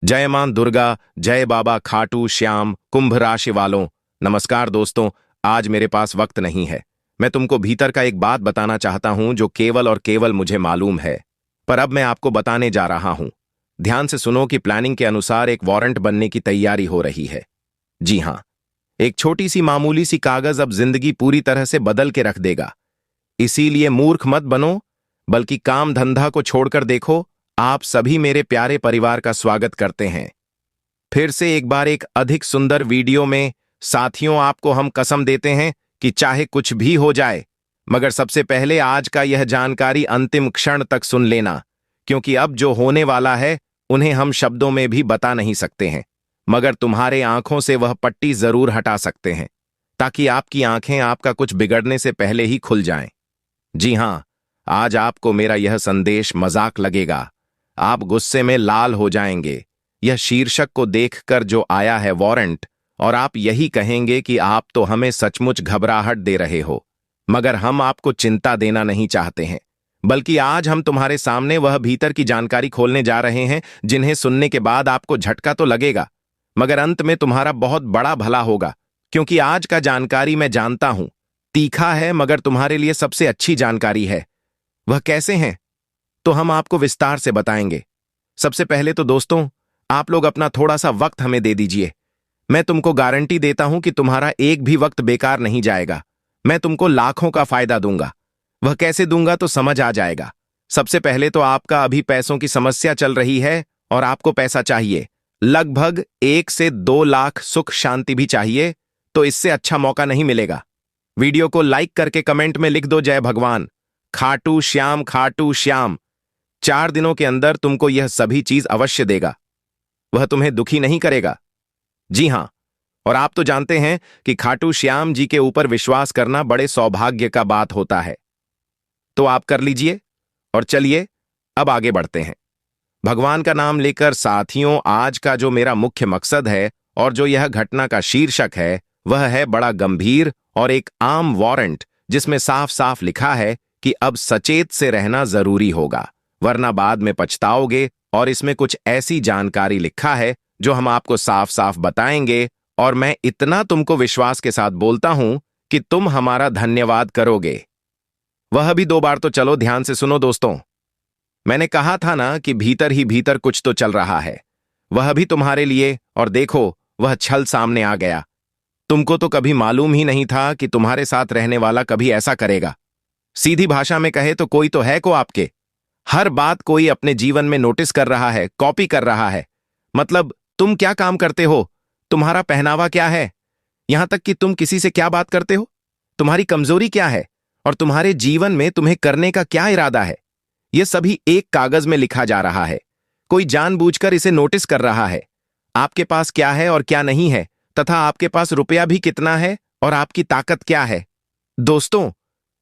जय मां दुर्गा, जय बाबा खाटू श्याम। कुंभ राशि वालों, नमस्कार दोस्तों। आज मेरे पास वक्त नहीं है। मैं तुमको भीतर का एक बात बताना चाहता हूं जो केवल और केवल मुझे मालूम है, पर अब मैं आपको बताने जा रहा हूं। ध्यान से सुनो कि प्लानिंग के अनुसार एक वारंट बनने की तैयारी हो रही है। जी हां, एक छोटी सी मामूली सी कागज अब जिंदगी पूरी तरह से बदल के रख देगा। इसीलिए मूर्ख मत बनो, बल्कि काम धंधा को छोड़कर देखो। आप सभी मेरे प्यारे परिवार का स्वागत करते हैं फिर से एक बार एक अधिक सुंदर वीडियो में। साथियों, आपको हम कसम देते हैं कि चाहे कुछ भी हो जाए, मगर सबसे पहले आज का यह जानकारी अंतिम क्षण तक सुन लेना, क्योंकि अब जो होने वाला है उन्हें हम शब्दों में भी बता नहीं सकते हैं, मगर तुम्हारे आंखों से वह पट्टी जरूर हटा सकते हैं, ताकि आपकी आंखें आपका कुछ बिगड़ने से पहले ही खुल जाएं। जी हां, आज आपको मेरा यह संदेश मजाक लगेगा। आप गुस्से में लाल हो जाएंगे यह शीर्षक को देखकर जो आया है वारंट, और आप यही कहेंगे कि आप तो हमें सचमुच घबराहट दे रहे हो। मगर हम आपको चिंता देना नहीं चाहते हैं, बल्कि आज हम तुम्हारे सामने वह भीतर की जानकारी खोलने जा रहे हैं जिन्हें सुनने के बाद आपको झटका तो लगेगा, मगर अंत में तुम्हारा बहुत बड़ा भला होगा। क्योंकि आज का जानकारी मैं जानता हूं तीखा है, मगर तुम्हारे लिए सबसे अच्छी जानकारी है। वह कैसे हैं तो हम आपको विस्तार से बताएंगे। सबसे पहले तो दोस्तों, आप लोग अपना थोड़ा सा वक्त हमें दे दीजिए। मैं तुमको गारंटी देता हूं कि तुम्हारा एक भी वक्त बेकार नहीं जाएगा। मैं तुमको लाखों का फायदा दूंगा। वह कैसे दूंगा तो समझ आ जाएगा। सबसे पहले तो आपका अभी पैसों की समस्या चल रही है और आपको पैसा चाहिए, लगभग 1 से 2 लाख। सुख शांति भी चाहिए, तो इससे अच्छा मौका नहीं मिलेगा। वीडियो को लाइक करके कमेंट में लिख दो जय भगवान खाटू श्याम, खाटू श्याम। 4 दिनों के अंदर तुमको यह सभी चीज अवश्य देगा। वह तुम्हें दुखी नहीं करेगा। जी हां, और आप तो जानते हैं कि खाटू श्याम जी के ऊपर विश्वास करना बड़े सौभाग्य का बात होता है। तो आप कर लीजिए और चलिए अब आगे बढ़ते हैं भगवान का नाम लेकर। साथियों, आज का जो मेरा मुख्य मकसद है और जो यह घटना का शीर्षक है, वह है बड़ा गंभीर और एक आम वारंट, जिसमें साफ साफ लिखा है कि अब सचेत से रहना जरूरी होगा, वरना बाद में पछताओगे। और इसमें कुछ ऐसी जानकारी लिखा है जो हम आपको साफ साफ बताएंगे, और मैं इतना तुमको विश्वास के साथ बोलता हूं कि तुम हमारा धन्यवाद करोगे। वह भी 2 बार तो चलो ध्यान से सुनो दोस्तों। मैंने कहा था ना कि भीतर ही भीतर कुछ तो चल रहा है, वह भी तुम्हारे लिए। और देखो, वह छल सामने आ गया। तुमको तो कभी मालूम ही नहीं था कि तुम्हारे साथ रहने वाला कभी ऐसा करेगा। सीधी भाषा में कहे तो कोई तो है को आपके। हर बात कोई अपने जीवन में नोटिस कर रहा है, कॉपी कर रहा है। मतलब तुम क्या काम करते हो, तुम्हारा पहनावा क्या है, यहां तक कि तुम किसी से क्या बात करते हो, तुम्हारी कमजोरी क्या है, और तुम्हारे जीवन में तुम्हें करने का क्या इरादा है, यह सभी एक कागज में लिखा जा रहा है। कोई जानबूझकर इसे नोटिस कर रहा है। आपके पास क्या है और क्या नहीं है, तथा आपके पास रुपया भी कितना है और आपकी ताकत क्या है। दोस्तों,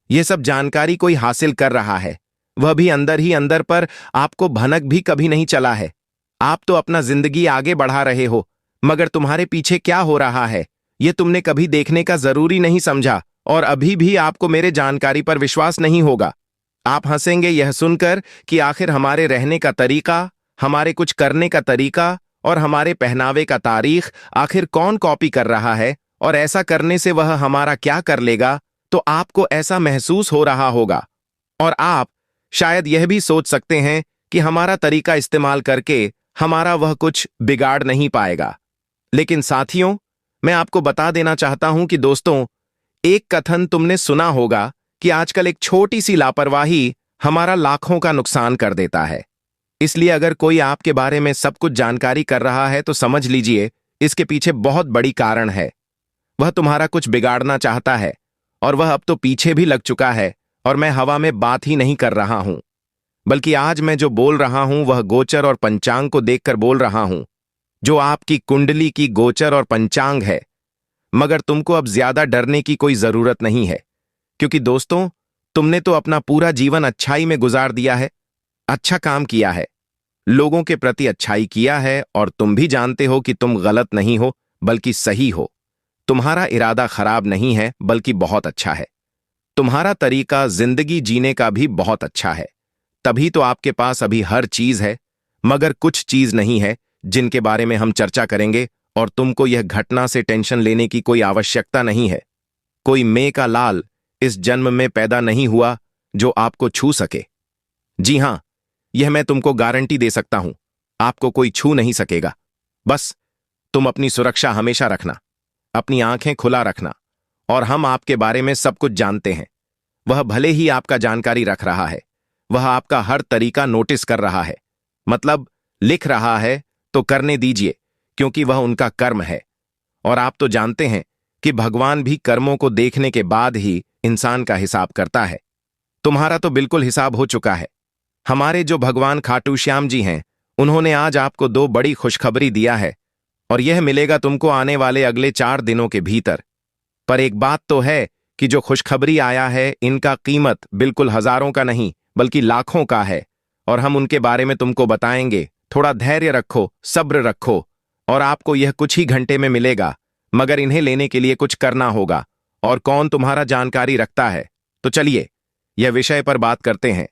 यह सब जानकारी कोई हासिल कर रहा है, वह भी अंदर ही अंदर, पर आपको भनक भी कभी नहीं चला है। आप तो अपना जिंदगी आगे बढ़ा रहे हो, मगर तुम्हारे पीछे क्या हो रहा है यह तुमने कभी देखने का जरूरी नहीं समझा, और अभी भी आपको मेरे जानकारी पर विश्वास नहीं होगा। आप हंसेंगे यह सुनकर कि आखिर हमारे रहने का तरीका, हमारे कुछ करने का तरीका और हमारे पहनावे का तारीख आखिर कौन कॉपी कर रहा है, और ऐसा करने से वह हमारा क्या कर लेगा। तो आपको ऐसा महसूस हो रहा होगा, और आप शायद यह भी सोच सकते हैं कि हमारा तरीका इस्तेमाल करके हमारा वह कुछ बिगाड़ नहीं पाएगा। लेकिन साथियों, मैं आपको बता देना चाहता हूं कि दोस्तों, एक कथन तुमने सुना होगा कि आजकल एक छोटी सी लापरवाही हमारा लाखों का नुकसान कर देता है। इसलिए अगर कोई आपके बारे में सब कुछ जानकारी कर रहा है तो समझ लीजिए इसके पीछे बहुत बड़ी कारण है। वह तुम्हारा कुछ बिगाड़ना चाहता है, और वह अब तो पीछे भी लग चुका है। और मैं हवा में बात ही नहीं कर रहा हूं, बल्कि आज मैं जो बोल रहा हूं वह गोचर और पंचांग को देखकर बोल रहा हूं, जो आपकी कुंडली की गोचर और पंचांग है। मगर तुमको अब ज्यादा डरने की कोई जरूरत नहीं है, क्योंकि दोस्तों, तुमने तो अपना पूरा जीवन अच्छाई में गुजार दिया है, अच्छा काम किया है, लोगों के प्रति अच्छाई किया है, और तुम भी जानते हो कि तुम गलत नहीं हो बल्कि सही हो। तुम्हारा इरादा खराब नहीं है बल्कि बहुत अच्छा है। तुम्हारा तरीका जिंदगी जीने का भी बहुत अच्छा है। तभी तो आपके पास अभी हर चीज है, मगर कुछ चीज नहीं है, जिनके बारे में हम चर्चा करेंगे, और तुमको यह घटना से टेंशन लेने की कोई आवश्यकता नहीं है। कोई मेह का लाल इस जन्म में पैदा नहीं हुआ जो आपको छू सके। जी हां, यह मैं तुमको गारंटी दे सकता हूं, आपको कोई छू नहीं सकेगा। बस तुम अपनी सुरक्षा हमेशा रखना, अपनी आंखें खुला रखना, और हम आपके बारे में सब कुछ जानते हैं। वह भले ही आपका जानकारी रख रहा है, वह आपका हर तरीका नोटिस कर रहा है, मतलब लिख रहा है, तो करने दीजिए, क्योंकि वह उनका कर्म है। और आप तो जानते हैं कि भगवान भी कर्मों को देखने के बाद ही इंसान का हिसाब करता है। तुम्हारा तो बिल्कुल हिसाब हो चुका है। हमारे जो भगवान खाटू श्याम जी हैं, उन्होंने आज आपको 2 बड़ी खुशखबरी दिया है, और यह मिलेगा तुमको आने वाले अगले 4 दिनों के भीतर। पर एक बात तो है कि जो खुशखबरी आया है, इनका कीमत बिल्कुल हजारों का नहीं बल्कि लाखों का है, और हम उनके बारे में तुमको बताएंगे। थोड़ा धैर्य रखो, सब्र रखो, और आपको यह कुछ ही घंटे में मिलेगा, मगर इन्हें लेने के लिए कुछ करना होगा। और कौन तुम्हारा जानकारी रखता है? तो चलिए यह विषय पर बात करते हैं।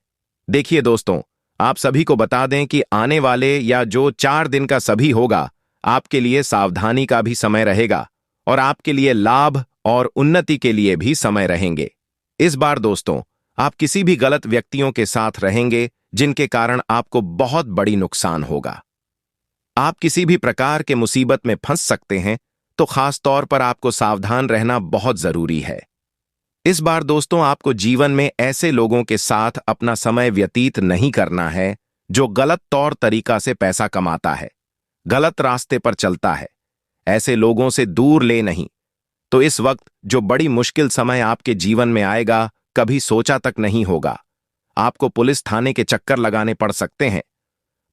देखिए दोस्तों, आप सभी को बता दें कि आने वाले या जो 4 दिन का सभी होगा, आपके लिए सावधानी का भी समय रहेगा, और आपके लिए लाभ और उन्नति के लिए भी समय रहेंगे। इस बार दोस्तों, आप किसी भी गलत व्यक्तियों के साथ रहेंगे, जिनके कारण आपको बहुत बड़ी नुकसान होगा। आप किसी भी प्रकार के मुसीबत में फंस सकते हैं, तो खास तौर पर आपको सावधान रहना बहुत जरूरी है। इस बार दोस्तों, आपको जीवन में ऐसे लोगों के साथ अपना समय व्यतीत नहीं करना है जो गलत तौर तरीका से पैसा कमाता है, गलत रास्ते पर चलता है। ऐसे लोगों से दूर ले नहीं। तो इस वक्त जो बड़ी मुश्किल समय आपके जीवन में आएगा, कभी सोचा तक नहीं होगा। आपको पुलिस थाने के चक्कर लगाने पड़ सकते हैं।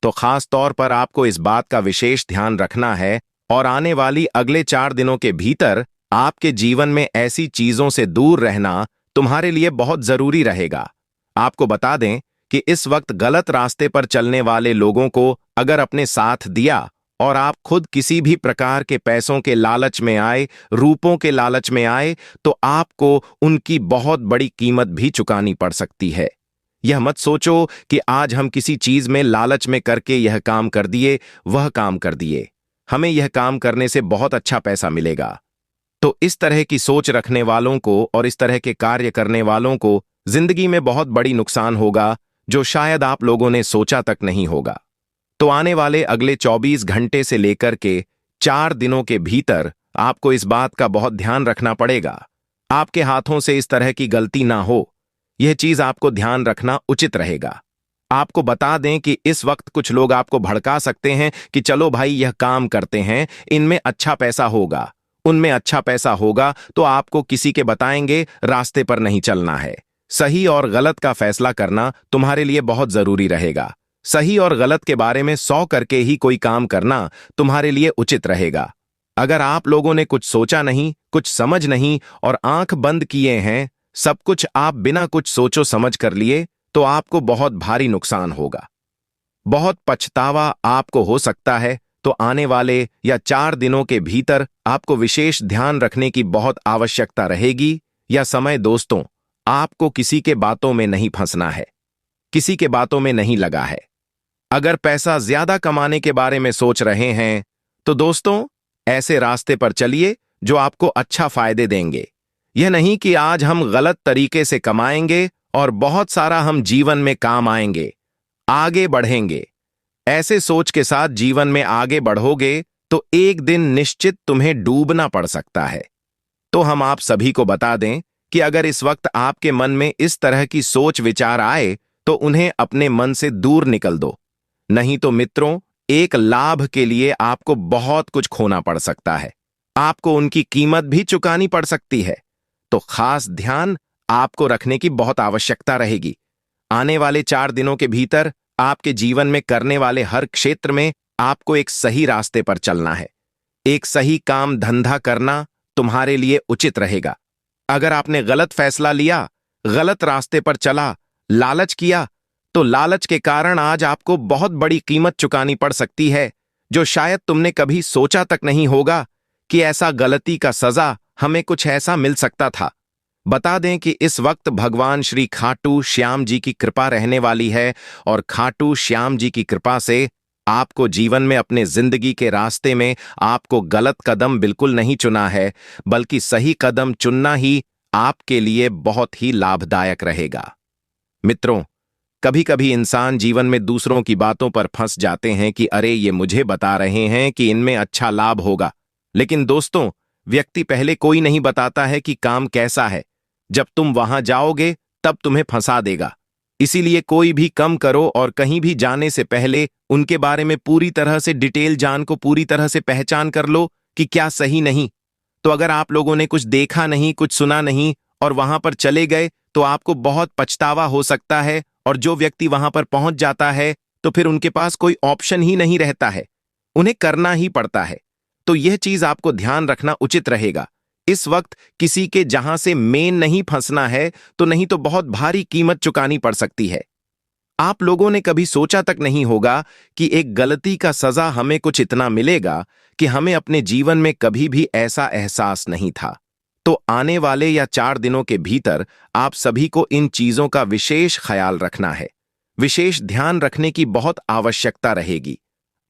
तो खास तौर पर आपको इस बात का विशेष ध्यान रखना है, और आने वाली अगले 4 दिनों के भीतर आपके जीवन में ऐसी चीजों से दूर रहना तुम्हारे लिए बहुत जरूरी रहेगा। आपको बता दें कि इस वक्त गलत रास्ते पर चलने वाले लोगों को अगर अपने साथ दिया, और आप खुद किसी भी प्रकार के पैसों के लालच में आए, रूपों के लालच में आए, तो आपको उनकी बहुत बड़ी कीमत भी चुकानी पड़ सकती है। यह मत सोचो कि आज हम किसी चीज में लालच में करके यह काम कर दिए, वह काम कर दिए, हमें यह काम करने से बहुत अच्छा पैसा मिलेगा। तो इस तरह की सोच रखने वालों को और इस तरह के कार्य करने वालों को जिंदगी में बहुत बड़ी नुकसान होगा, जो शायद आप लोगों ने सोचा तक नहीं होगा। तो आने वाले अगले 24 घंटे से लेकर के 4 दिनों के भीतर आपको इस बात का बहुत ध्यान रखना पड़ेगा, आपके हाथों से इस तरह की गलती ना हो। यह चीज आपको ध्यान रखना उचित रहेगा। आपको बता दें कि इस वक्त कुछ लोग आपको भड़का सकते हैं कि चलो भाई यह काम करते हैं, इनमें अच्छा पैसा होगा, उनमें अच्छा पैसा होगा, तो आपको किसी के बताएंगे रास्ते पर नहीं चलना है। सही और गलत का फैसला करना तुम्हारे लिए बहुत जरूरी रहेगा। सही और गलत के बारे में 100 करके ही कोई काम करना तुम्हारे लिए उचित रहेगा। अगर आप लोगों ने कुछ सोचा नहीं, कुछ समझ नहीं और आंख बंद किए हैं, सब कुछ आप बिना कुछ सोचो समझ कर लिए, तो आपको बहुत भारी नुकसान होगा, बहुत पछतावा आपको हो सकता है। तो आने वाले या 4 दिनों के भीतर आपको विशेष ध्यान रखने की बहुत आवश्यकता रहेगी। यह समय दोस्तों, आपको किसी के बातों में नहीं फंसना है, किसी के बातों में नहीं लगा है। अगर पैसा ज्यादा कमाने के बारे में सोच रहे हैं, तो दोस्तों ऐसे रास्ते पर चलिए जो आपको अच्छा फायदे देंगे। यह नहीं कि आज हम गलत तरीके से कमाएंगे और बहुत सारा हम जीवन में काम आएंगे, आगे बढ़ेंगे। ऐसे सोच के साथ जीवन में आगे बढ़ोगे तो एक दिन निश्चित तुम्हें डूबना पड़ सकता है। तो हम आप सभी को बता दें कि अगर इस वक्त आपके मन में इस तरह की सोच विचार आए, तो उन्हें अपने मन से दूर निकल दो। नहीं तो मित्रों, एक लाभ के लिए आपको बहुत कुछ खोना पड़ सकता है, आपको उनकी कीमत भी चुकानी पड़ सकती है। तो खास ध्यान आपको रखने की बहुत आवश्यकता रहेगी। आने वाले 4 दिनों के भीतर आपके जीवन में करने वाले हर क्षेत्र में आपको एक सही रास्ते पर चलना है। एक सही काम धंधा करना तुम्हारे लिए उचित रहेगा। अगर आपने गलत फैसला लिया, गलत रास्ते पर चला, लालच किया, तो लालच के कारण आज आपको बहुत बड़ी कीमत चुकानी पड़ सकती है, जो शायद तुमने कभी सोचा तक नहीं होगा कि ऐसा गलती का सजा हमें कुछ ऐसा मिल सकता था। बता दें कि इस वक्त भगवान श्री खाटू श्याम जी की कृपा रहने वाली है, और खाटू श्याम जी की कृपा से आपको जीवन में अपने जिंदगी के रास्ते में आपको गलत कदम बिल्कुल नहीं चुना है, बल्कि सही कदम चुनना ही आपके लिए बहुत ही लाभदायक रहेगा। मित्रों, कभी कभी इंसान जीवन में दूसरों की बातों पर फंस जाते हैं कि अरे ये मुझे बता रहे हैं कि इनमें अच्छा लाभ होगा। लेकिन दोस्तों, व्यक्ति पहले कोई नहीं बताता है कि काम कैसा है। जब तुम वहां जाओगे तब तुम्हें फंसा देगा। इसीलिए कोई भी कम करो और कहीं भी जाने से पहले उनके बारे में पूरी तरह से डिटेल जान को पूरी तरह से पहचान कर लो कि क्या सही नहीं। तो अगर आप लोगों ने कुछ देखा नहीं, कुछ सुना नहीं और वहां पर चले गए तो आपको बहुत पछतावा हो सकता है। और जो व्यक्ति वहां पर पहुंच जाता है तो फिर उनके पास कोई ऑप्शन ही नहीं रहता है, उन्हें करना ही पड़ता है। तो यह चीज आपको ध्यान रखना उचित रहेगा। इस वक्त किसी के जहां से मेन नहीं फंसना है, तो नहीं तो बहुत भारी कीमत चुकानी पड़ सकती है। आप लोगों ने कभी सोचा तक नहीं होगा कि एक गलती का सजा हमें कुछ इतना मिलेगा कि हमें अपने जीवन में कभी भी ऐसा एहसास नहीं था। तो आने वाले या 4 दिनों के भीतर आप सभी को इन चीजों का विशेष ख्याल रखना है। विशेष ध्यान रखने की बहुत आवश्यकता रहेगी।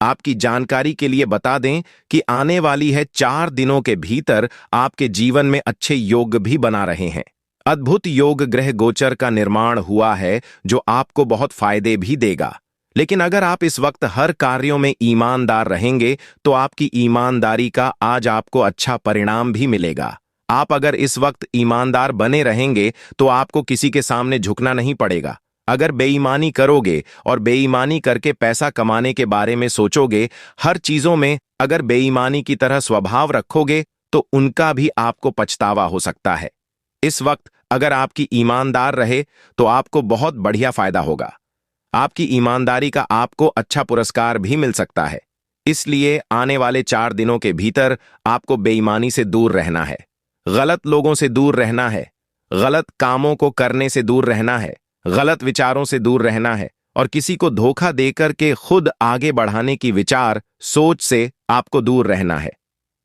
आपकी जानकारी के लिए बता दें कि आने वाली है 4 दिनों के भीतर आपके जीवन में अच्छे योग भी बना रहे हैं। अद्भुत योग ग्रह गोचर का निर्माण हुआ है जो आपको बहुत फायदे भी देगा। लेकिन अगर आप इस वक्त हर कार्यों में ईमानदार रहेंगे तो आपकी ईमानदारी का आज आपको अच्छा परिणाम भी मिलेगा। आप अगर इस वक्त ईमानदार बने रहेंगे तो आपको किसी के सामने झुकना नहीं पड़ेगा। अगर बेईमानी करोगे और बेईमानी करके पैसा कमाने के बारे में सोचोगे, हर चीजों में अगर बेईमानी की तरह स्वभाव रखोगे तो उनका भी आपको पछतावा हो सकता है। इस वक्त अगर आपकी ईमानदार रहे तो आपको बहुत बढ़िया फायदा होगा। आपकी ईमानदारी का आपको अच्छा पुरस्कार भी मिल सकता है। इसलिए आने वाले 4 दिनों के भीतर आपको बेईमानी से दूर रहना है, गलत लोगों से दूर रहना है, गलत कामों को करने से दूर रहना है, गलत विचारों से दूर रहना है और किसी को धोखा देकर के खुद आगे बढ़ाने की विचार सोच से आपको दूर रहना है।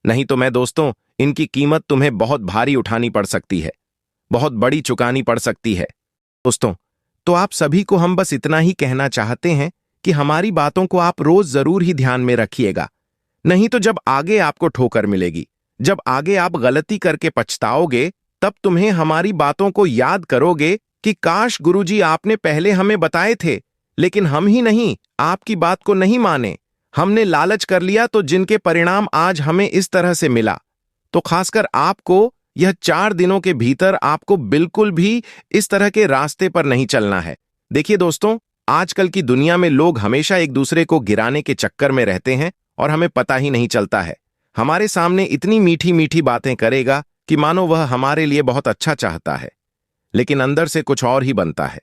नहीं तो मैं दोस्तों, इनकी कीमत तुम्हें बहुत भारी उठानी पड़ सकती है, बहुत बड़ी चुकानी पड़ सकती है। दोस्तों, तो आप सभी को हम बस इतना ही कहना चाहते हैं कि हमारी बातों को आप रोज जरूर ही ध्यान में रखिएगा। नहीं तो जब आगे आपको ठोकर मिलेगी, जब आगे आप गलती करके पछताओगे, तब तुम्हें हमारी बातों को याद करोगे कि काश गुरुजी आपने पहले हमें बताए थे, लेकिन हम ही नहीं, आपकी बात को नहीं माने। हमने लालच कर लिया तो जिनके परिणाम आज हमें इस तरह से मिला। तो खासकर आपको यह 4 दिनों के भीतर आपको बिल्कुल भी इस तरह के रास्ते पर नहीं चलना है। देखिए दोस्तों, आजकल की दुनिया में लोग हमेशा एक दूसरे को गिराने के चक्कर में रहते हैं और हमें पता ही नहीं चलता है। हमारे सामने इतनी मीठी मीठी बातें करेगा कि मानो वह हमारे लिए बहुत अच्छा चाहता है, लेकिन अंदर से कुछ और ही बनता है,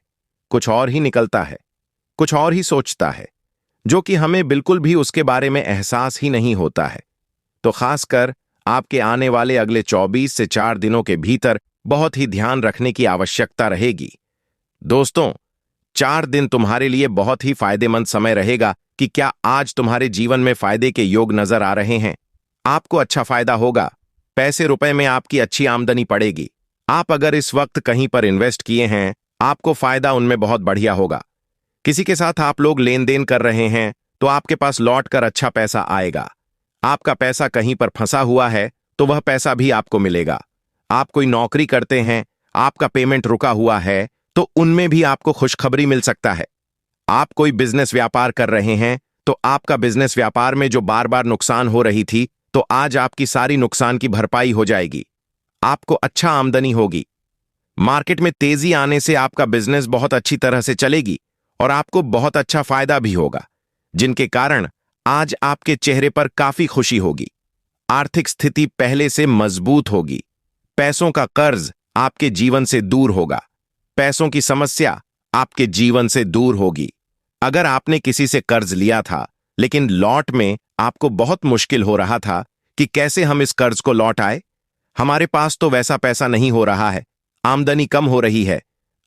कुछ और ही निकलता है, कुछ और ही सोचता है, जो कि हमें बिल्कुल भी उसके बारे में एहसास ही नहीं होता है। तो खासकर आपके आने वाले अगले 24 से 4 दिनों के भीतर बहुत ही ध्यान रखने की आवश्यकता रहेगी। दोस्तों, 4 दिन तुम्हारे लिए बहुत ही फायदेमंद समय रहेगा कि क्या आज तुम्हारे जीवन में फायदे के योग नजर आ रहे हैं। आपको अच्छा फायदा होगा, पैसे रुपए में आपकी अच्छी आमदनी पड़ेगी। आप अगर इस वक्त कहीं पर इन्वेस्ट किए हैं, आपको फायदा उनमें बहुत बढ़िया होगा। किसी के साथ आप लोग लेन देन कर रहे हैं तो आपके पास लौट कर अच्छा पैसा आएगा। आपका पैसा कहीं पर फंसा हुआ है तो वह पैसा भी आपको मिलेगा। आप कोई नौकरी करते हैं, आपका पेमेंट रुका हुआ है तो उनमें भी आपको खुशखबरी मिल सकता है। आप कोई बिजनेस व्यापार कर रहे हैं तो आपका बिजनेस व्यापार में जो बार बार नुकसान हो रही थी, तो आज आपकी सारी नुकसान की भरपाई हो जाएगी। आपको अच्छा आमदनी होगी। मार्केट में तेजी आने से आपका बिजनेस बहुत अच्छी तरह से चलेगी और आपको बहुत अच्छा फायदा भी होगा, जिनके कारण आज आपके चेहरे पर काफी खुशी होगी। आर्थिक स्थिति पहले से मजबूत होगी। पैसों का कर्ज आपके जीवन से दूर होगा। पैसों की समस्या आपके जीवन से दूर होगी। अगर आपने किसी से कर्ज लिया था लेकिन लौट में आपको बहुत मुश्किल हो रहा था कि कैसे हम इस कर्ज को लौट आए, हमारे पास तो वैसा पैसा नहीं हो रहा है, आमदनी कम हो रही है,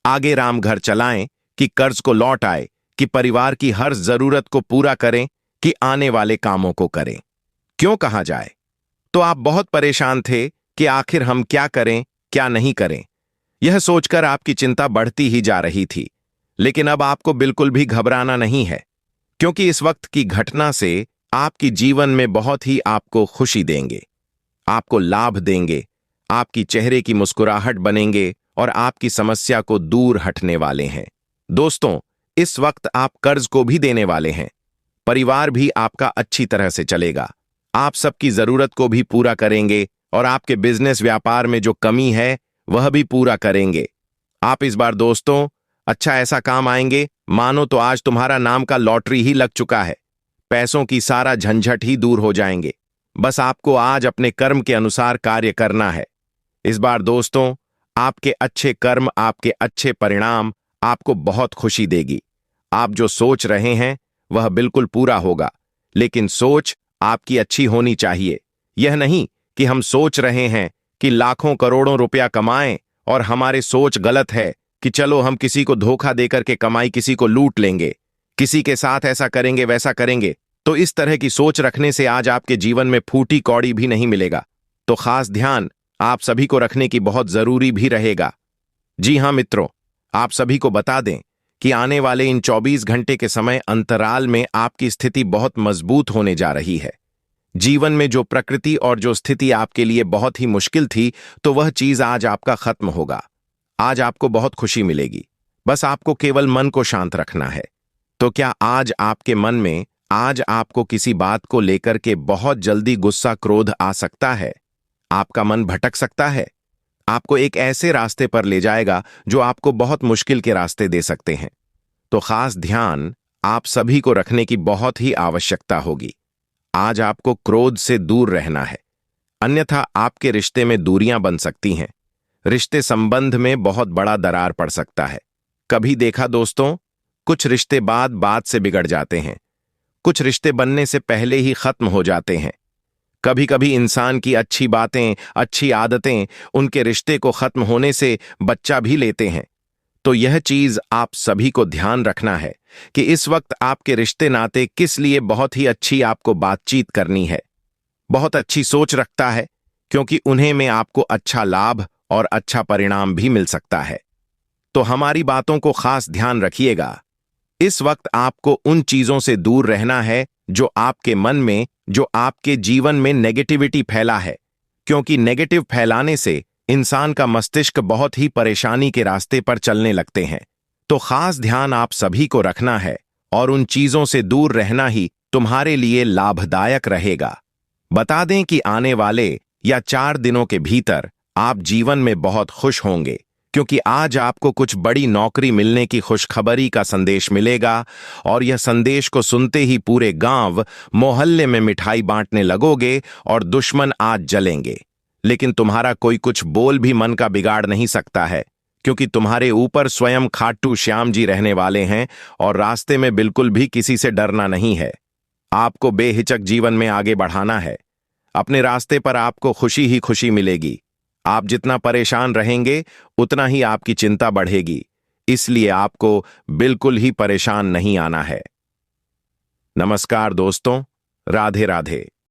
आगे राम घर चलाएं कि कर्ज को लौट आए, कि परिवार की हर जरूरत को पूरा करें, कि आने वाले कामों को करें, क्यों कहा जाए। तो आप बहुत परेशान थे कि आखिर हम क्या करें, क्या नहीं करें। यह सोचकर आपकी चिंता बढ़ती ही जा रही थी। लेकिन अब आपको बिल्कुल भी घबराना नहीं है, क्योंकि इस वक्त की घटना से आपकी जीवन में बहुत ही आपको खुशी देंगे, आपको लाभ देंगे, आपकी चेहरे की मुस्कुराहट बनेंगे और आपकी समस्या को दूर हटने वाले हैं। दोस्तों, इस वक्त आप कर्ज को भी देने वाले हैं। परिवार भी आपका अच्छी तरह से चलेगा। आप सबकी जरूरत को भी पूरा करेंगे और आपके बिजनेस व्यापार में जो कमी है वह भी पूरा करेंगे। आप इस बार दोस्तों अच्छा ऐसा काम आएंगे मानो तो आज तुम्हारा नाम का लॉटरी ही लग चुका है। पैसों की सारा झंझट ही दूर हो जाएंगे। बस आपको आज अपने कर्म के अनुसार कार्य करना है। इस बार दोस्तों आपके अच्छे कर्म, आपके अच्छे परिणाम आपको बहुत खुशी देगी। आप जो सोच रहे हैं वह बिल्कुल पूरा होगा, लेकिन सोच आपकी अच्छी होनी चाहिए। यह नहीं कि हम सोच रहे हैं कि लाखों करोड़ों रुपया कमाएं और हमारी सोच गलत है कि चलो हम किसी को धोखा देकर के कमाई किसी को लूट लेंगे, किसी के साथ ऐसा करेंगे वैसा करेंगे। तो इस तरह की सोच रखने से आज आपके जीवन में फूटी कौड़ी भी नहीं मिलेगा। तो खास ध्यान आप सभी को रखने की बहुत जरूरी भी रहेगा। जी हां मित्रों, आप सभी को बता दें कि आने वाले इन 24 घंटे के समय अंतराल में आपकी स्थिति बहुत मजबूत होने जा रही है। जीवन में जो प्रकृति और जो स्थिति आपके लिए बहुत ही मुश्किल थी, तो वह चीज आज आपका खत्म होगा। आज आपको बहुत खुशी मिलेगी। बस आपको केवल मन को शांत रखना है। तो क्या आज आपके मन में आज आपको किसी बात को लेकर के बहुत जल्दी गुस्सा, क्रोध आ सकता है? आपका मन भटक सकता है, आपको एक ऐसे रास्ते पर ले जाएगा जो आपको बहुत मुश्किल के रास्ते दे सकते हैं। तो खास ध्यान आप सभी को रखने की बहुत ही आवश्यकता होगी। आज आपको क्रोध से दूर रहना है, अन्यथा आपके रिश्ते में दूरियां बन सकती हैं। रिश्ते संबंध में बहुत बड़ा दरार पड़ सकता है। कभी देखा दोस्तों, कुछ रिश्ते बात से बिगड़ जाते हैं, कुछ रिश्ते बनने से पहले ही खत्म हो जाते हैं। कभी कभी इंसान की अच्छी बातें, अच्छी आदतें उनके रिश्ते को खत्म होने से बच्चा भी लेते हैं। तो यह चीज आप सभी को ध्यान रखना है कि इस वक्त आपके रिश्ते नाते किस लिए बहुत ही अच्छी आपको बातचीत करनी है, बहुत अच्छी सोच रखता है, क्योंकि उन्हें में आपको अच्छा लाभ और अच्छा परिणाम भी मिल सकता है। तो हमारी बातों को खास ध्यान रखिएगा। इस वक्त आपको उन चीजों से दूर रहना है जो आपके मन में, जो आपके जीवन में नेगेटिविटी फैला है, क्योंकि नेगेटिव फैलाने से इंसान का मस्तिष्क बहुत ही परेशानी के रास्ते पर चलने लगते हैं। तो खास ध्यान आप सभी को रखना है और उन चीजों से दूर रहना ही तुम्हारे लिए लाभदायक रहेगा। बता दें कि आने वाले या 4 दिनों के भीतर आप जीवन में बहुत खुश होंगे, क्योंकि आज आपको कुछ बड़ी नौकरी मिलने की खुशखबरी का संदेश मिलेगा और यह संदेश को सुनते ही पूरे गांव, मोहल्ले में मिठाई बांटने लगोगे और दुश्मन आज जलेंगे। लेकिन तुम्हारा कोई कुछ बोल भी मन का बिगाड़ नहीं सकता है, क्योंकि तुम्हारे ऊपर स्वयं खाटू श्याम जी रहने वाले हैं और रास्ते में बिल्कुल भी किसी से डरना नहीं है। आपको बेहिचक जीवन में आगे बढ़ाना है। अपने रास्ते पर आपको खुशी ही खुशी मिलेगी। आप जितना परेशान रहेंगे उतना ही आपकी चिंता बढ़ेगी, इसलिए आपको बिल्कुल ही परेशान नहीं आना है। नमस्कार दोस्तों, राधे राधे।